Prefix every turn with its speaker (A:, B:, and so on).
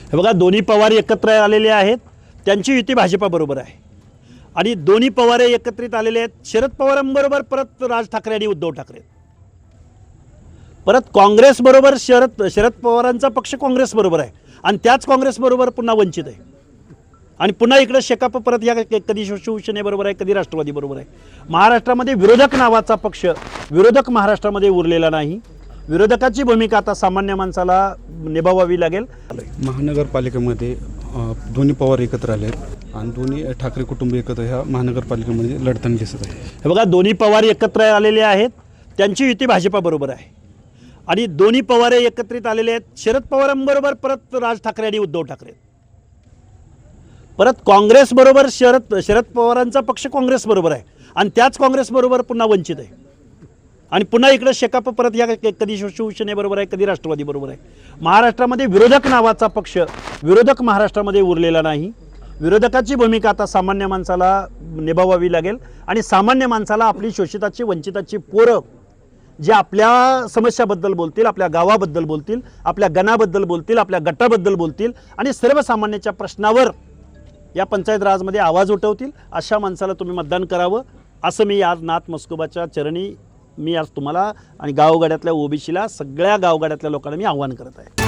A: हे बघा, दोन्ही पवार एकत्र आलेले आहेत, त्यांची युती भाजपाबरोबर आहे आणि दोन्ही पवार एकत्रित आलेले आहेत शरद पवारांबरोबर परत राज ठाकरे आणि उद्धव ठाकरे, परत काँग्रेसबरोबर शरद पवारांचा पक्ष काँग्रेसबरोबर आहे आणि त्याच काँग्रेसबरोबर पुन्हा वंचित आहे आणि पुन्हा इकडे शेकाप परत या कधी शिवसेनेबरोबर आहे, कधी राष्ट्रवादीबरोबर आहे। महाराष्ट्रामध्ये विरोधक नावाचा पक्ष विरोधक महाराष्ट्रामध्ये उरलेला नाही। विरोधकाची भूमिका आता सामान्य माणसाला निभावावी लागेल।
B: महानगरपालिकेमध्ये दोन्ही पवार एकत्र आले आहेत आणि दोन्ही ठाकरे कुटुंब एकत्र ह्या महानगरपालिकेमध्ये लढताना दिसत आहे।
A: हे बघा, दोन्ही पवार एकत्र आलेले आहेत, त्यांची युती भाजपाबरोबर आहे आणि दोन्ही पवार एकत्रित आलेले आहेत शरद पवारांबरोबर परत राज ठाकरे आणि उद्धव ठाकरे, परत काँग्रेसबरोबर शरद पवारांचा पक्ष काँग्रेसबरोबर आहे आणि त्याच काँग्रेसबरोबर पुन्हा वंचित आहे आणि पुन्हा इकडे शेकाप परत या कधी शिवसेनेबरोबर आहे, कधी राष्ट्रवादीबरोबर आहे। महाराष्ट्रामध्ये विरोधक नावाचा पक्ष विरोधक महाराष्ट्रामध्ये उरलेला नाही। विरोधकाची भूमिका आता सामान्य माणसाला निभावावी लागेल आणि सामान्य माणसाला आपली शोषिताची वंचिताची पोरं जे आपल्या समस्याबद्दल बोलतील, आपल्या गावाबद्दल बोलतील, आपल्या गणाबद्दल बोलतील, आपल्या गटाबद्दल बोलतील आणि सर्वसामान्याच्या प्रश्नावर या पंचायत राजमध्ये आवाज उठवतील, अशा माणसाला तुम्ही मतदान करावं असं मी आज नाथ मस्कोबाच्या चरणी मी आज तुम्हाला आणि गावगाड्यातल्या ओबीसीला सगळ्या गावगाड्यातल्या लोकांना मी आव्हान करत आहे।